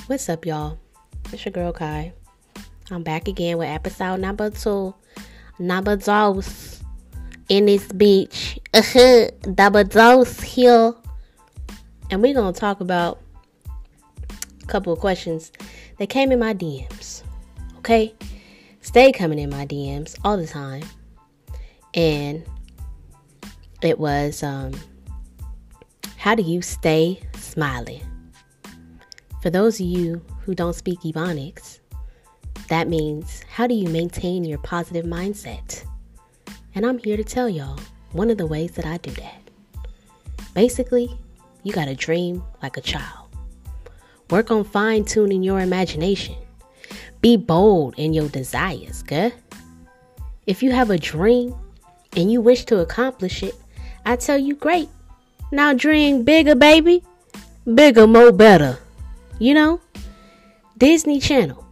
What's up, y'all? It's your girl Kai. I'm back again with episode number 2. Number dose in this bitch. Double dose here. And we're going to talk about a couple of questions that came in my DMs. Okay? Stay coming in my DMs all the time. And it was, how do you stay smiling? For those of you who don't speak Ebonics, that means how do you maintain your positive mindset? And I'm here to tell y'all one of the ways that I do that. Basically, you gotta dream like a child. Work on fine-tuning your imagination. Be bold in your desires, good? If you have a dream and you wish to accomplish it, I tell you great. Now dream bigger, baby. Bigger, more better. You know, Disney Channel,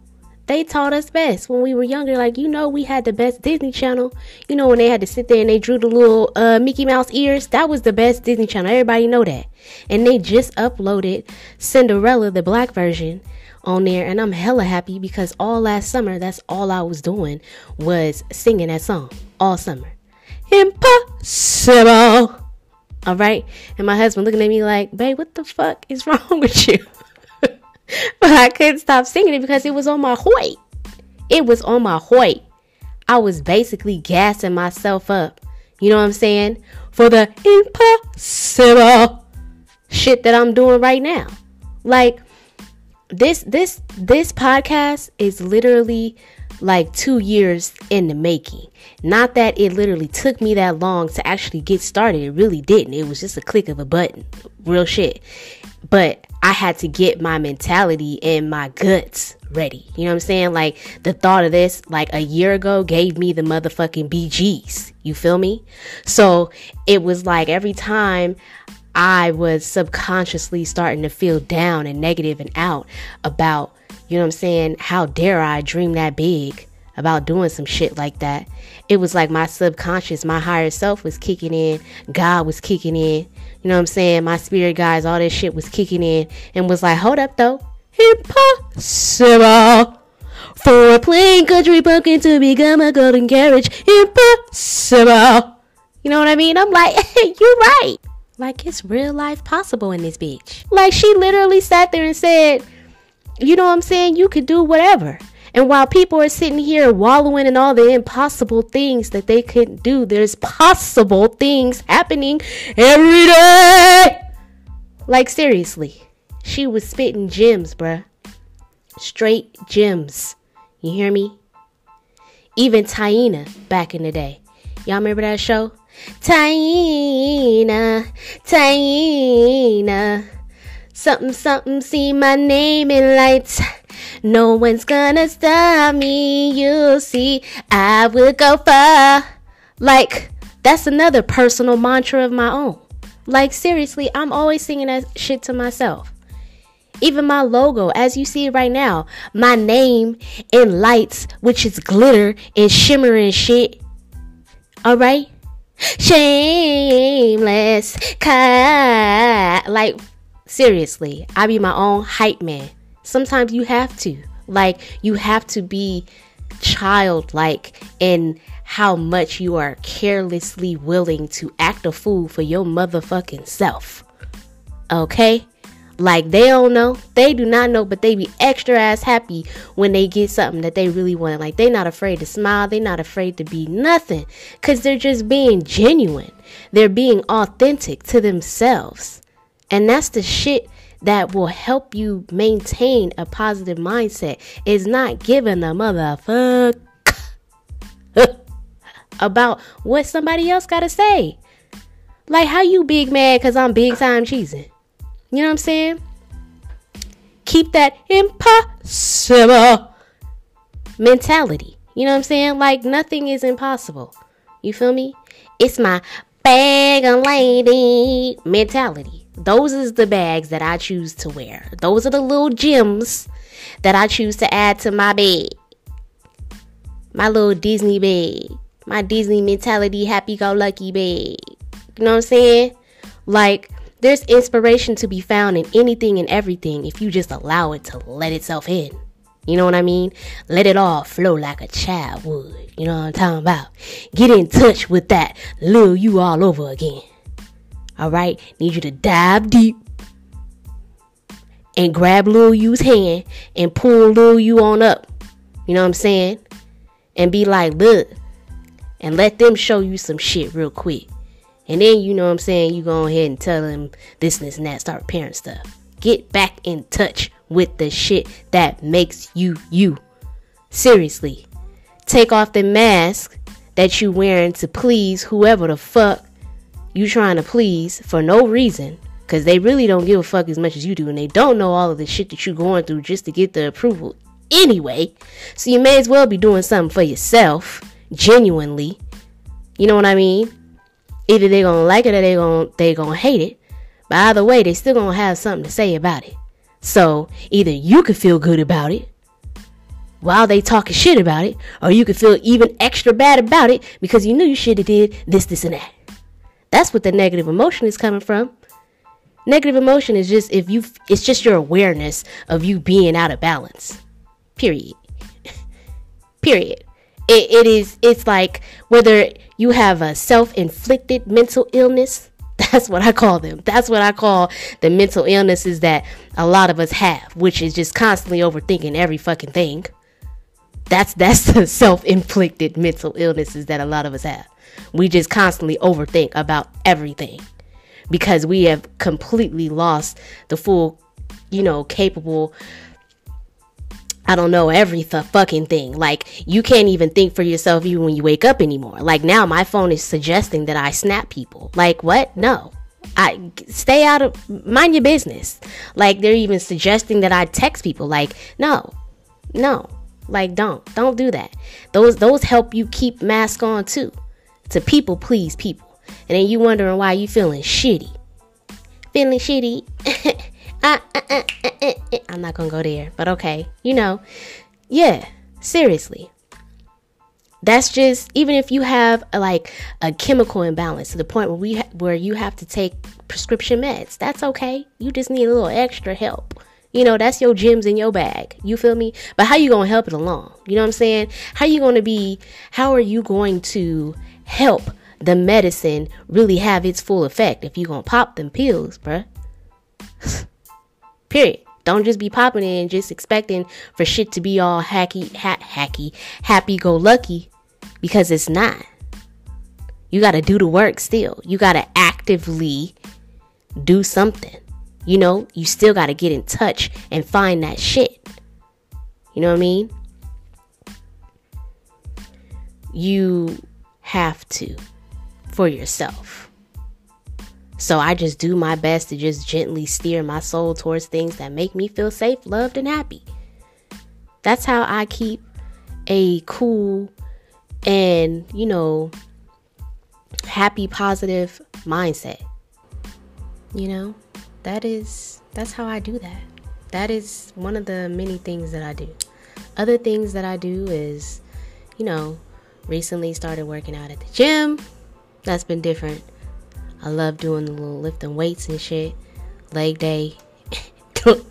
they taught us best when we were younger. Like, we had the best Disney Channel. When they had to sit there and they drew the little Mickey Mouse ears. That was the best Disney Channel. Everybody know that. And they just uploaded Cinderella, the black version, on there. And I'm hella happy because all last summer, that's all I was doing was singing that song all summer. Impossible. All right. And my husband looking at me like, babe, what the fuck is wrong with you? But I couldn't stop singing it because it was on my Hoyt. It was on my Hoyt. I was basically gassing myself up. You know what I'm saying? For the impossible shit that I'm doing right now. Like, this podcast is literally like 2 years in the making. Not that it literally took me that long to actually get started. It really didn't. It was just a click of a button. Real shit. But I had to get my mentality and my guts ready. You know what I'm saying? Like, the thought of this, like, a year ago gave me the motherfucking BGs. You feel me? So it was like every time I was subconsciously starting to feel down and negative and out about, you know what I'm saying, how dare I dream that big about doing some shit like that. It was like my subconscious, my higher self was kicking in. God was kicking in. You know what I'm saying? My spirit guides, all this shit was kicking in and was like, hold up though. Impossible for a plain country pumpkin to become a golden carriage. Impossible. You know what I mean? I'm like, hey, you're right. Like, it's real life possible in this bitch. Like, she literally sat there and said, you know what I'm saying? You could do whatever. And while people are sitting here wallowing in all the impossible things that they couldn't do, there's possible things happening every day. Like, seriously. She was spitting gems, bruh. Straight gems. You hear me? Even Taina back in the day. Y'all remember that show? Taina. Something, see my name in lights. No one's gonna stop me, you'll see, I will go far. Like, that's another personal mantra of my own. Like, seriously, I'm always singing that shit to myself. Even my logo, as you see it right now, my name in lights, which is glitter and shimmer and shit. Alright? Shameless Kai. Like, seriously, I be my own hype man. Sometimes you have to. Like, you have to be childlike in how much you are carelessly willing to act a fool for your motherfucking self. Okay? Like, they don't know. They do not know, but they be extra ass happy when they get something that they really want. Like, they not afraid to smile. They not afraid to be nothing. Because they're just being genuine. They're being authentic to themselves. And that's the shit that will help you maintain a positive mindset. Is not giving a motherfuck about what somebody else gotta say. Like, how you big mad because I'm big time cheesing? You know what I'm saying? Keep that impossible mentality. You know what I'm saying? Like, nothing is impossible. You feel me? It's my bag of lady mentality. Those is the bags that I choose to wear. Those are the little gems that I choose to add to my bag. My little Disney bag. My Disney mentality happy-go-lucky bag. You know what I'm saying? Like, There's inspiration to be found in anything and everything if you just allow it to let itself in. You know what I mean? Let it all flow like a child would. You know what I'm talking about? Get in touch with that Lil you all over again. All right? Need you to dive deep and grab Lil U's hand and pull Lil U on up. You know what I'm saying? And be like, look. And let them show you some shit real quick. And then, you know what I'm saying, you go ahead and tell them this and that, start repairing stuff. Get back in touch with the shit that makes you you. Seriously. Take off the mask that you wearing to please whoever the fuck you trying to please for no reason. Because they really don't give a fuck as much as you do. And they don't know all of the shit that you're going through just to get the approval anyway. So you may as well be doing something for yourself. Genuinely. You know what I mean? Either they gonna like it or they gonna hate it. But either way, they still gonna have something to say about it. So either you could feel good about it while they talking shit about it, or you could feel even extra bad about it because you knew you should have did this, and that. That's what the negative emotion is coming from. Negative emotion is just it's just your awareness of you being out of balance. Period. Period. It's like whether you have a self-inflicted mental illness. That's what I call them. That's what I call the mental illnesses that a lot of us have, which is just constantly overthinking every fucking thing. That's the self-inflicted mental illnesses that a lot of us have. We just constantly overthink about everything because we have completely lost the full, capable, every fucking thing. Like, you can't even think for yourself even when you wake up anymore. Like, now my phone is suggesting that I snap people. Like, what? No. I stay out of, mind your business. Like, they're even suggesting that I text people. Like, no. Like, don't do that. Those help you keep mask on too. To people please people. And then you wondering why you feeling shitty. I'm not gonna go there, but okay. Yeah, seriously. That's just, even if you have a chemical imbalance to the point where you have to take prescription meds, that's okay. You just need a little extra help. That's your gems in your bag. You feel me? But how you gonna help it along? You know what I'm saying? How are you going to help the medicine really have its full effect if you gonna pop them pills, bruh? Period. Don't just be popping it and just expecting for shit to be all happy-go-lucky, because it's not. You got to do the work still. You got to actively do something. You still got to get in touch and find that shit. You know what I mean? You have to for yourself. So I just do my best to just gently steer my soul towards things that make me feel safe, loved, and happy. That's how I keep a cool and, happy, positive mindset. That's how I do that. That is one of the many things that I do. Other things that I do is, recently started working out at the gym. That's been different. I love doing the little lifting weights and shit. Leg day.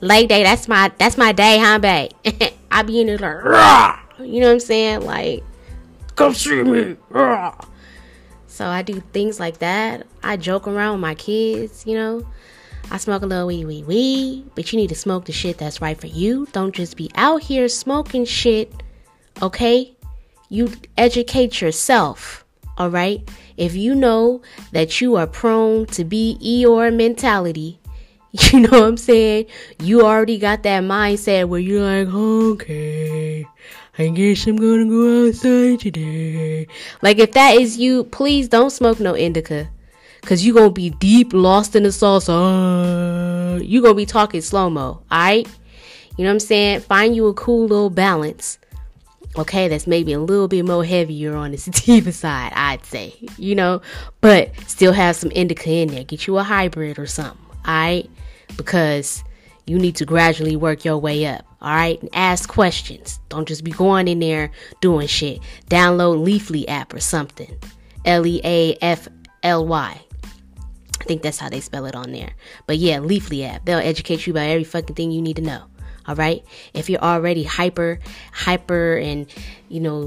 Leg day, that's my day, huh, babe? I be in there like, rah! You know what I'm saying? Like, come see me. Rah! So I do things like that. I joke around with my kids, I smoke a little weed, but you need to smoke the shit that's right for you. Don't just be out here smoking shit, okay? You educate yourself, all right? If you know that you are prone to be Eeyore mentality, you know what I'm saying? You already got that mindset where you're like, okay, I guess I'm gonna go outside today. Like, if that is you, please don't smoke no indica. Cause you gonna be deep lost in the salsa. You gonna be talking slow-mo, alright? You know what I'm saying? Find you a cool little balance. Okay, that's maybe a little bit more heavier on the sativa side, I'd say, but still have some indica in there. Get you a hybrid or something, all right? Because you need to gradually work your way up, all right? And ask questions. Don't just be going in there doing shit. Download Leafly app or something. Leafly. think that's how they spell it on there. But yeah, Leafly app. They'll educate you about every fucking thing you need to know. All right. If you're already hyper and,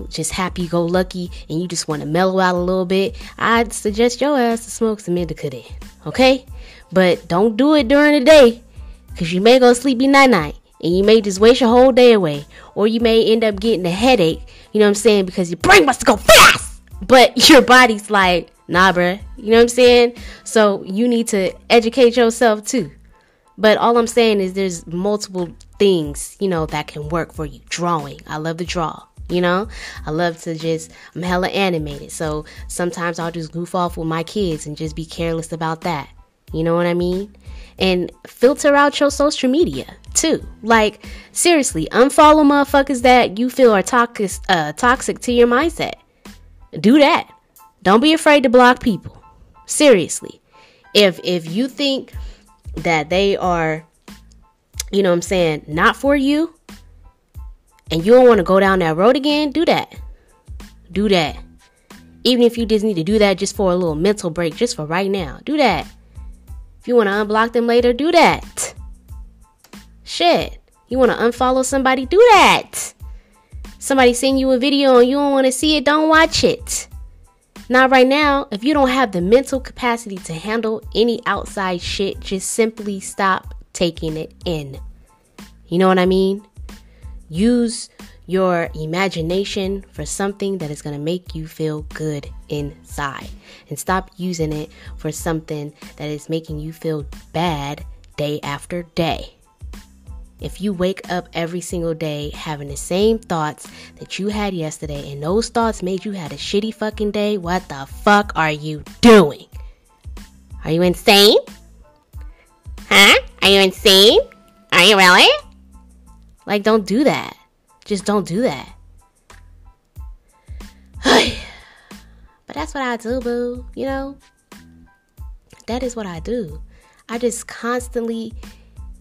just happy-go-lucky and you just want to mellow out a little bit, I'd suggest your ass to smoke some indica then. Okay. But don't do it during the day, because you may go sleepy night-night and you may just waste your whole day away. Or you may end up getting a headache, because your brain wants to go fast, but your body's like, nah, bruh. You know what I'm saying? So you need to educate yourself too. But all I'm saying is there's multiple things, that can work for you. Drawing. I love to draw. I love to I'm hella animated. So sometimes I'll just goof off with my kids and just be careless about that. You know what I mean? And filter out your social media too. Like, seriously, unfollow motherfuckers that you feel are toxic to your mindset. Do that. Don't be afraid to block people. Seriously. If you think that they are, not for you, and you don't want to go down that road again, do that. Do that. Even if you just need to do that just for a little mental break, just for right now, do that. If you want to unblock them later, do that. Shit. You want to unfollow somebody, do that. Somebody send you a video and you don't want to see it, don't watch it. Not right now. If you don't have the mental capacity to handle any outside shit, just simply stop taking it in. You know what I mean? Use your imagination for something that is going to make you feel good inside. And stop using it for something that is making you feel bad day after day. If you wake up every single day having the same thoughts that you had yesterday, and those thoughts made you have a shitty fucking day, what the fuck are you doing? Are you insane? Huh? Are you insane? Are you really? Like, don't do that. Just don't do that. But that's what I do, boo. That is what I do. I just constantly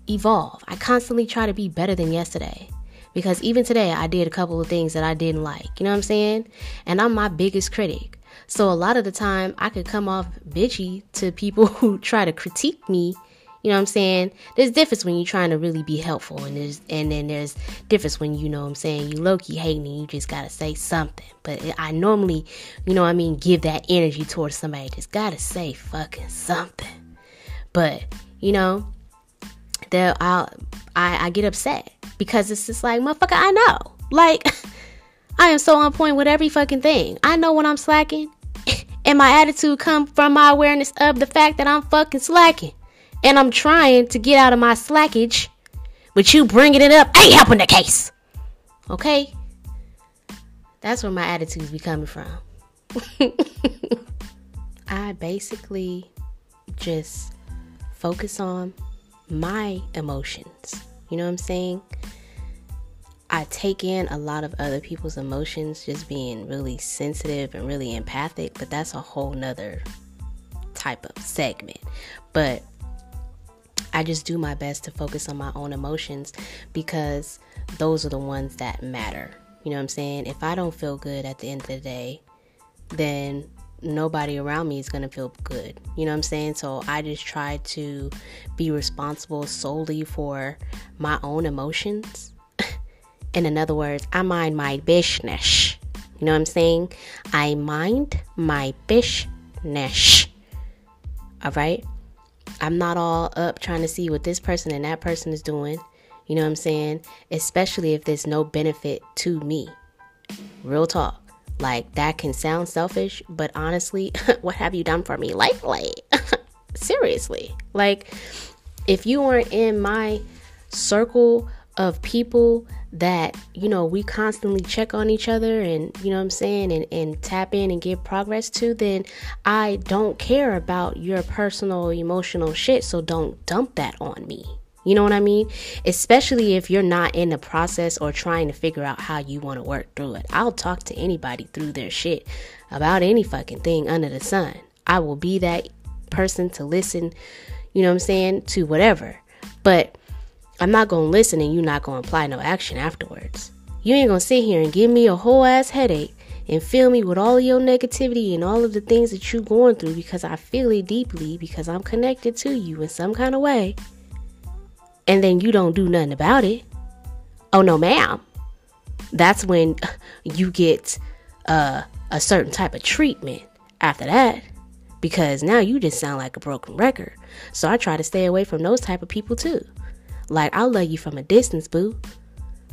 evolve. I constantly try to be better than yesterday. Because even today, I did a couple of things that I didn't like. You know what I'm saying? And I'm my biggest critic. So a lot of the time, I could come off bitchy to people who try to critique me. You know what I'm saying? There's difference when you're trying to really be helpful. And then there's difference when, you low-key hating and you just got to say something. But I normally, give that energy towards somebody. Just got to say fucking something. But, I get upset. Because it's just like, motherfucker, I know. Like, I am so on point with every fucking thing. I know when I'm slacking. And my attitude comes from my awareness of the fact that I'm fucking slacking. And I'm trying to get out of my slackage, but you bringing it up ain't helping the case. Okay? That's where my attitudes be coming from. I basically just focus on my emotions. You know what I'm saying? I take in a lot of other people's emotions, just being really sensitive and really empathic, but that's a whole nother type of segment. But I just do my best to focus on my own emotions, because those are the ones that matter. You know what I'm saying? If I don't feel good at the end of the day, then nobody around me is going to feel good. You know what I'm saying? So I just try to be responsible solely for my own emotions. In other words, I mind my business. You know what I'm saying? I mind my business. All right? I'm not all up trying to see what this person and that person is doing. You know what I'm saying? Especially if there's no benefit to me. Real talk. Like, that can sound selfish, but honestly, what have you done for me lately? Seriously. Like, if you weren't in my circle of people that, we constantly check on each other and, you know what I'm saying, and tap in and give progress to, then I don't care about your personal emotional shit. So don't dump that on me. You know what I mean? Especially if you're not in the process or trying to figure out how you want to work through it. I'll talk to anybody through their shit about any fucking thing under the sun. I will be that person to listen, you know what I'm saying, to whatever. But I'm not going to listen and you're not going to apply no action afterwards. You ain't going to sit here and give me a whole ass headache and fill me with all your negativity and all of the things that you're going through, because I feel it deeply, because I'm connected to you in some kind of way, and then you don't do nothing about it, oh no ma'am, that's when you get a certain type of treatment after that, because now you just sound like a broken record. So I try to stay away from those type of people too. Like, I'll love you from a distance, boo,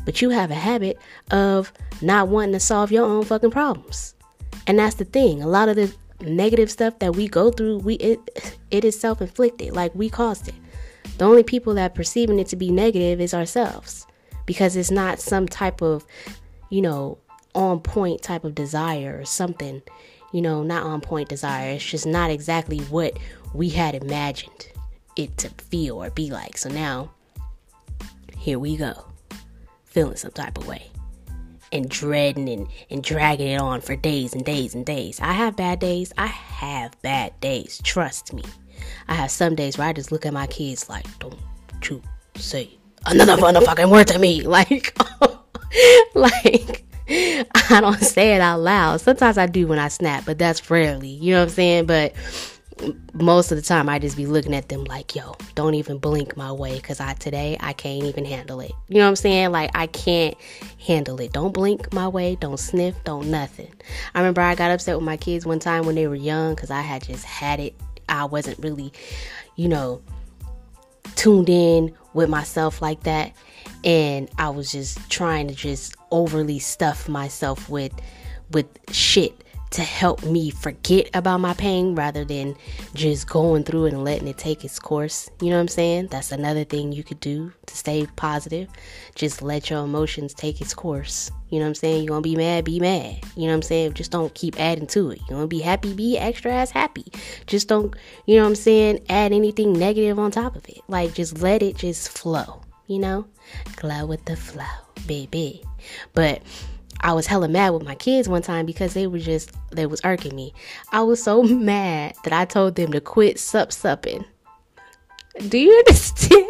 but you have a habit of not wanting to solve your own fucking problems. And that's the thing. A lot of the negative stuff that we go through, it is self-inflicted. Like, we caused it. The only people that perceiving it to be negative is ourselves, because it's not some type of, on point type of desire or something, not on point desire. It's just not exactly what we had imagined it to feel or be like. So now, here we go, feeling some type of way and dreading and dragging it on for days and days and days. I have bad days. Trust me. I have some days where I just look at my kids like, don't you say another motherfucking word to me. Like, I don't say it out loud. Sometimes I do when I snap, but that's rarely, you know what I'm saying? But most of the time I just be looking at them like, yo, don't even blink my way, because today I can't even handle it. You know what I'm saying? Like, I can't handle it. Don't blink my way. Don't sniff. Don't nothing. I remember I got upset with my kids one time when they were young, because I had just had it. I wasn't really, tuned in with myself like that. And I was just trying to just overly stuff myself with shit to help me forget about my pain, rather than just going through it and letting it take its course. You know what I'm saying? That's another thing you could do to stay positive. Just let your emotions take its course. You know what I'm saying? You're going to be mad, be mad. You know what I'm saying? Just don't keep adding to it. You want to be happy, be extra ass happy. Just don't, you know what I'm saying, add anything negative on top of it. Like, just let it just flow, Glow with the flow, baby. But I was hella mad with my kids one time because they was irking me. I was so mad that I told them to quit supping. Do you understand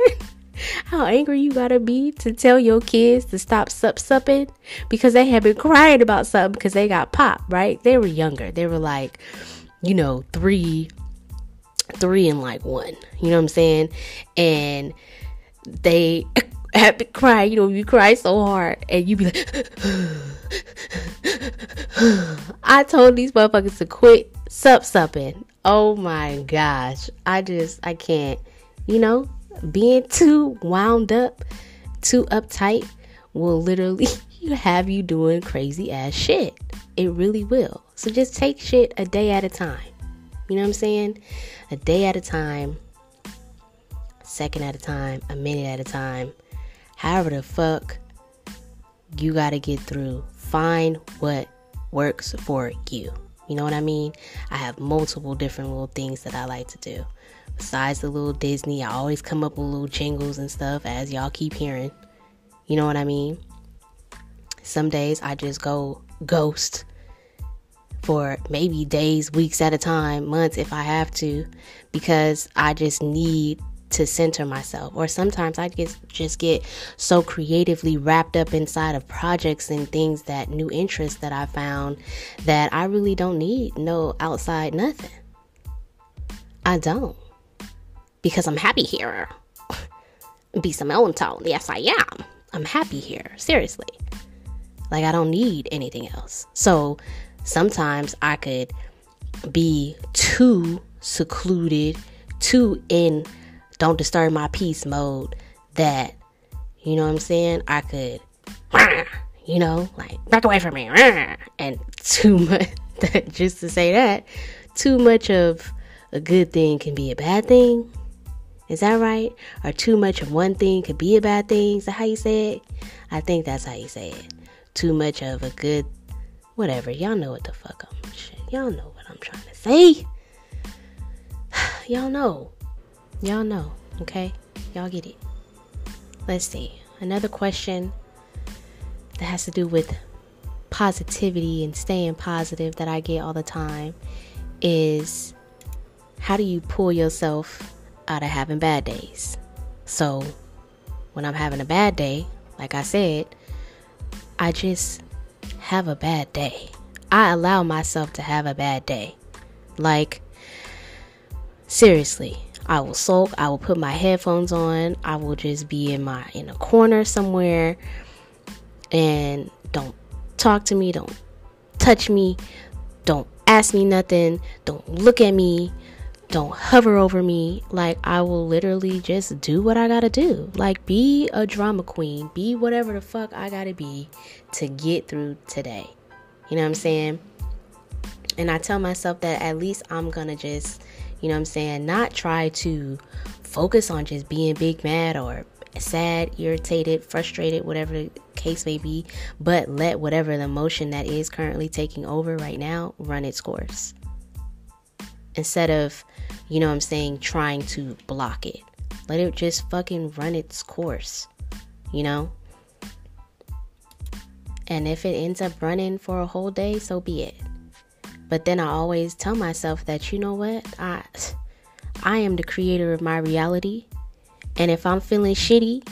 how angry you gotta be to tell your kids to stop supping? Because they had been crying about something because they got popped, right? They were younger. They were like, 3 and like 1. You know what I'm saying? And they had been crying. You cry so hard and you be like, I told these motherfuckers to quit supping. Oh my gosh. I can't, being too wound up, too uptight will literally have you doing crazy ass shit. It really will. So just take shit a day at a time. You know what I'm saying? A day at a time, second at a time, a minute at a time. However the fuck you gotta get through. Find what works for you. You know what I mean? I have multiple different little things that I like to do. Besides the little Disney, I always come up with little jingles and stuff, as y'all keep hearing. You know what I mean? Some days I just go ghost for maybe days, weeks at a time, months if I have to, because I just need to center myself. Or sometimes I just get so creatively wrapped up inside of projects and things, that new interests that I found, that I really don't need no outside nothing. I don't, because I'm happy here. Be some own tone. Yes, I am. I'm happy here. Seriously. Like, I don't need anything else. So sometimes I could be too secluded, too in don't disturb my peace mode, that, you know what I'm saying, I could, like, back away from me, and too much, just to say that, too much of a good thing can be a bad thing. Is that right? Or too much of one thing could be a bad thing? Is that how you say it? I think that's how you say it. Too much of a good, whatever. Y'all know what the fuck y'all know what I'm trying to say. Y'all know, okay? Y'all get it. Let's see. Another question that has to do with positivity and staying positive that I get all the time is, how do you pull yourself out of having bad days? So when I'm having a bad day, like I said, I just have a bad day. I allow myself to have a bad day. Like, seriously, I will sulk. I will put my headphones on. I will just be in a corner somewhere and don't talk to me. Don't touch me. Don't ask me nothing. Don't look at me. Don't hover over me. Like, I will literally just do what I gotta do. Like, be a drama queen. Be whatever the fuck I gotta be to get through today. You know what I'm saying? And I tell myself that at least I'm gonna just, you know what I'm saying, not try to focus on just being big mad or sad, irritated, frustrated, whatever the case may be, but let whatever the emotion that is currently taking over right now run its course. Instead of, you know what I'm saying, trying to block it. Let it just fucking run its course, you know? And if it ends up running for a whole day, so be it. But then I always tell myself that, you know what? I am the creator of my reality. And if I'm feeling shitty,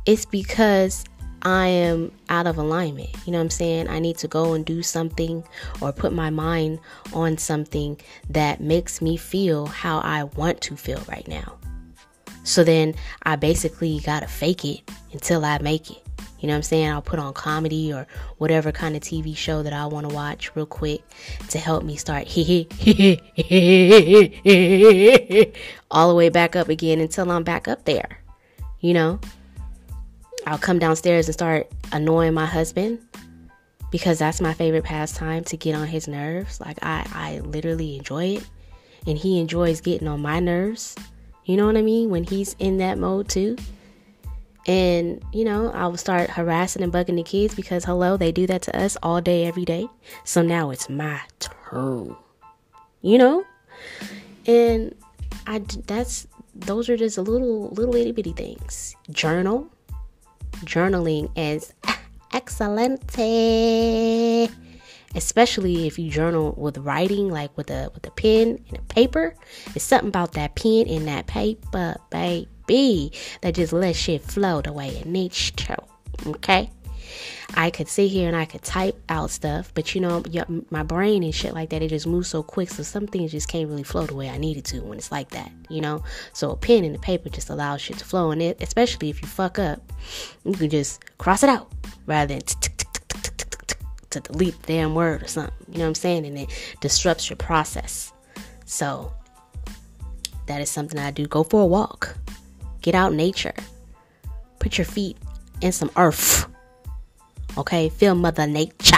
it's because I am out of alignment. You know what I'm saying? I need to go and do something or put my mind on something that makes me feel how I want to feel right now. So then I basically gotta fake it until I make it. You know what I'm saying? I'll put on comedy or whatever kind of TV show that I want to watch real quick to help me start all the way back up again until I'm back up there. You know? I'll come downstairs and start annoying my husband because that's my favorite pastime, to get on his nerves. Like, I literally enjoy it. And he enjoys getting on my nerves. You know what I mean? When he's in that mode too. And, you know, I will start harassing and bugging the kids because, hello, they do that to us all day, every day. So now it's my turn. You know? And those are just little itty bitty things. Journaling is excellent, especially if you journal with writing, like with a pen and a paper. It's something about that pen and that paper, baby, that just lets shit flow the way it needs to. Okay, I could sit here and I could type out stuff, but you know, my brain and shit like that, it just moves so quick, so some things just can't really flow the way I need it to when it's like that, you know. So a pen and a paper just allows shit to flow, and it, especially if you fuck up, you can just cross it out rather than to delete the damn word or something, you know what I'm saying, and it disrupts your process. So that is something I do. Go for a walk, get out in nature, put your feet in some earth. Okay, feel Mother Nature.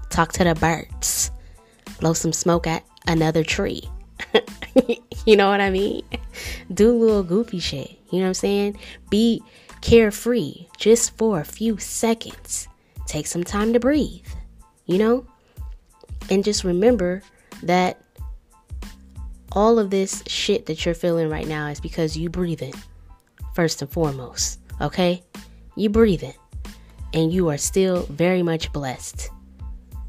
Talk to the birds. Blow some smoke at another tree. You know what I mean? Do a little goofy shit. You know what I'm saying? Be carefree just for a few seconds. Take some time to breathe. You know? And just remember that all of this shit that you're feeling right now is because you breathing. First and foremost. Okay? You breathing. And you are still very much blessed.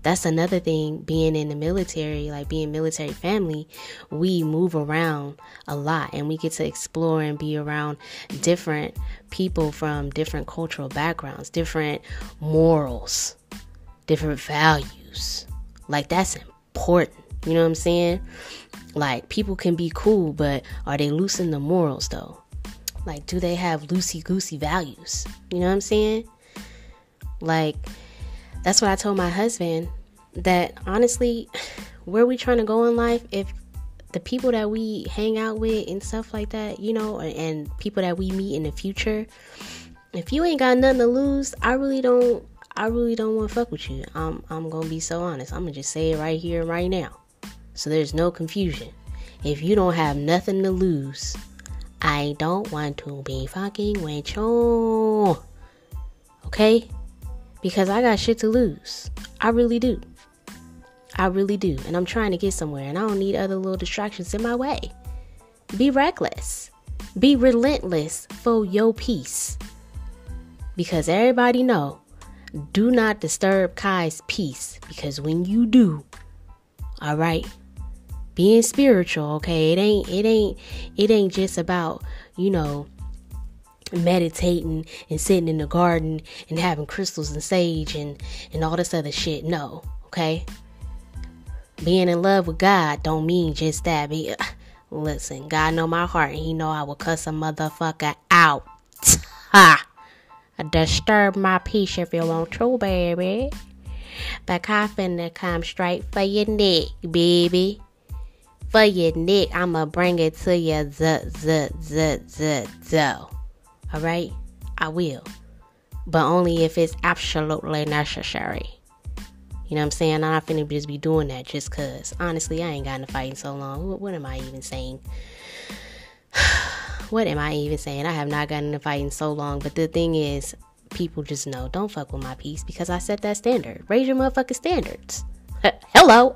That's another thing, being in the military, like being military family, we move around a lot and we get to explore and be around different people from different cultural backgrounds, different morals, different values. Like, that's important. You know what I'm saying? Like, people can be cool, but are they loose in the morals though? Like, do they have loosey-goosey values? You know what I'm saying? Like, that's what I told my husband, that honestly, where we trying to go in life, if the people that we hang out with and stuff like that, you know, and people that we meet in the future, if you ain't got nothing to lose, I really don't want to fuck with you. I'm going to be so honest. I'm going to just say it right here and right now. So there's no confusion. If you don't have nothing to lose, I don't want to be fucking with you. Okay? Because I got shit to lose. I really do. And I'm trying to get somewhere. And I don't need other little distractions in my way. Be reckless. Be relentless for your peace. Because everybody know, do not disturb Kai's peace. Because when you do, alright, being spiritual, okay, it ain't just about, you know, meditating and sitting in the garden and having crystals and sage and all this other shit. No, okay? being in love with God don't mean just that. Listen, God know my heart, and He know I will cuss a motherfucker out. Ha! Disturb my peace if you want to, baby. But I finna come straight for your neck, baby. For your neck, I'ma bring it to you, Alright? I will. But only if it's absolutely necessary. You know what I'm saying? I'm not finna just be doing that just cause. Honestly, I ain't gotten a fight in so long. What am I even saying? What am I even saying? I have not gotten a fight in so long. But the thing is, people just know, don't fuck with my peace because I set that standard. Raise your motherfucking standards. Hello.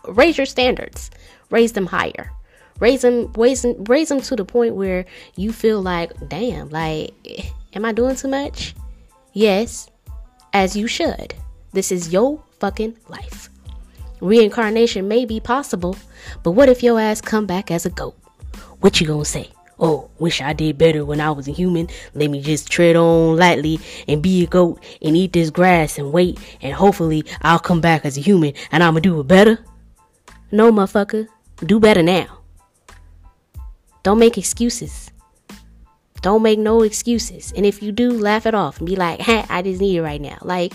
Raise your standards. Raise them higher. Raise them to the point where you feel like, damn, like, am I doing too much? Yes, as you should. This is your fucking life. Reincarnation may be possible, but what if your ass come back as a goat? What you gonna say? Oh, wish I did better when I was a human. Let me just tread on lightly and be a goat and eat this grass and wait, and hopefully I'll come back as a human and I'ma do it better. No, motherfucker. Do better now. Don't make excuses. Don't make no excuses. And if you do, laugh it off and be like, hey, I just need it right now. Like,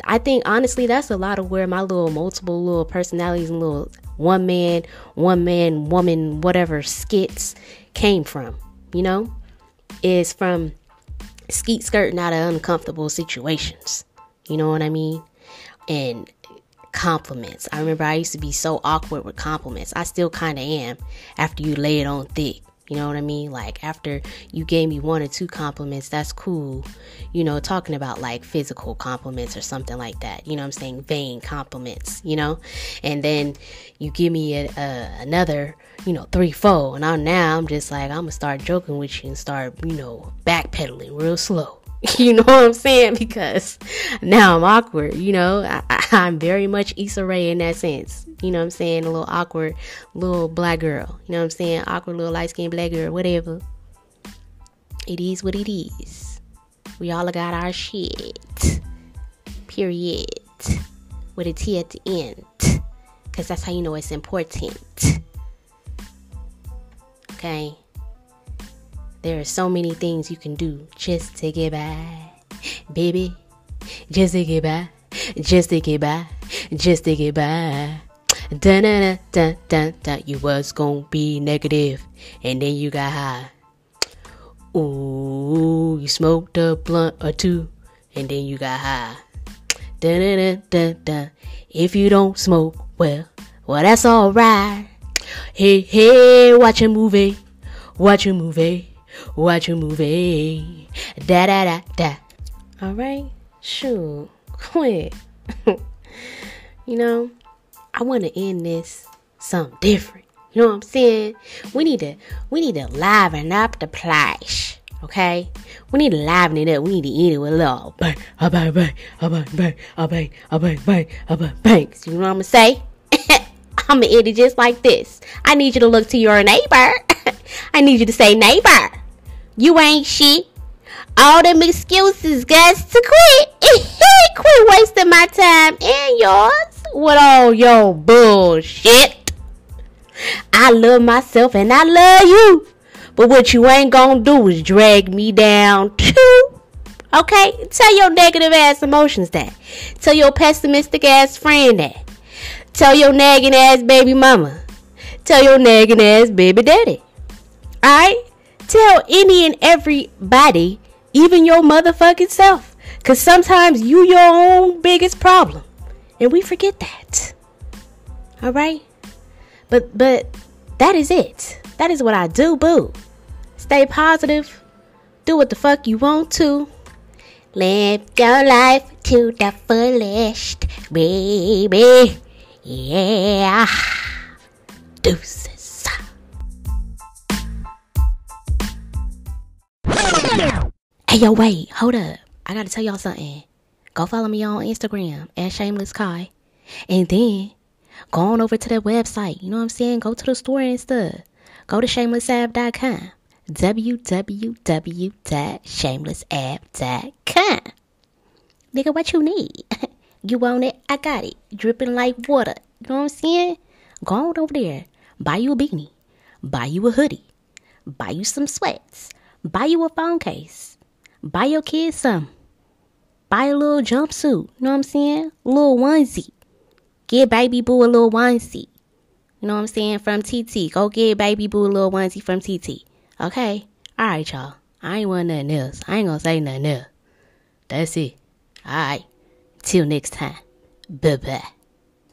I think, honestly, that's a lot of where my multiple little personalities and little one man, woman, whatever skits came from, you know? Is from skeet skirting out of uncomfortable situations. You know what I mean? And compliments. I remember I used to be so awkward with compliments. I still kind of am after you lay it on thick. You know what I mean? Like, after you gave me 1 or 2 compliments, that's cool. You know, talking about like physical compliments or something like that. You know what I'm saying? Vain compliments, you know? And then you give me another, 3, 4. And now I'm just like, I'm going to start joking with you and start, backpedaling real slow. You know what I'm saying? Because now I'm awkward, I'm very much Issa Rae in that sense. You know what I'm saying? A little awkward little black girl. You know what I'm saying? Awkward little light-skinned black girl, whatever. It is what it is. We all got our shit. Period. With a T at the end. Because that's how you know it's important. Okay? There are so many things you can do just to get by. Baby. Just to get by. Just to get by. Just to get by. Dun, dun, dun, dun, dun. You was gonna be negative, and then you got high. Ooh, you smoked a blunt or 2, and then you got high. Dun, dun, dun, dun, dun. If you don't smoke, well, that's alright. Hey, watch a movie. Watch a movie. Watch a movie. Da da da da. Alright? Shoot. Quit. I want to end this something different. You know what I'm saying? We need to liven up the place. Okay? We need to liven it up. We need to eat it with a little bang. You know what I'm gonna say? I'm gonna end it just like this. I need you to look to your neighbor. I need you to say, neighbor, you ain't shit. All them excuses got to quit. Quit wasting my time and yours with all your bullshit. I love myself and I love you. But what you ain't gonna do is drag me down too. Okay? Tell your negative ass emotions that. Tell your pessimistic ass friend that. Tell your nagging ass baby mama. Tell your nagging ass baby daddy. Alright? Tell any and everybody, even your motherfucking self. Because sometimes you your own biggest problem. And we forget that. Alright? But that is it. That is what I do, boo. Stay positive. Do what the fuck you want to. Live your life to the fullest, baby. Yeah. Deuces. Hey, yo, wait. Hold up. I gotta tell y'all something. Go follow me on Instagram at Shameless Kai. And then go on over to that website. You know what I'm saying? Go to the store and stuff. Go to shamelessapp.com. www.shamelessapp.com. Nigga, what you need? You want it? I got it. Dripping like water. You know what I'm saying? Go on over there. Buy you a beanie. Buy you a hoodie. Buy you some sweats. Buy you a phone case. Buy your kids some. Buy a little jumpsuit. You know what I'm saying? A little onesie. Get baby boo a little onesie. You know what I'm saying? From TT. Go get baby boo a little onesie from TT. Okay? Alright, y'all. I ain't want nothing else. I ain't gonna say nothing else. That's it. Alright. Till next time. Bye-bye.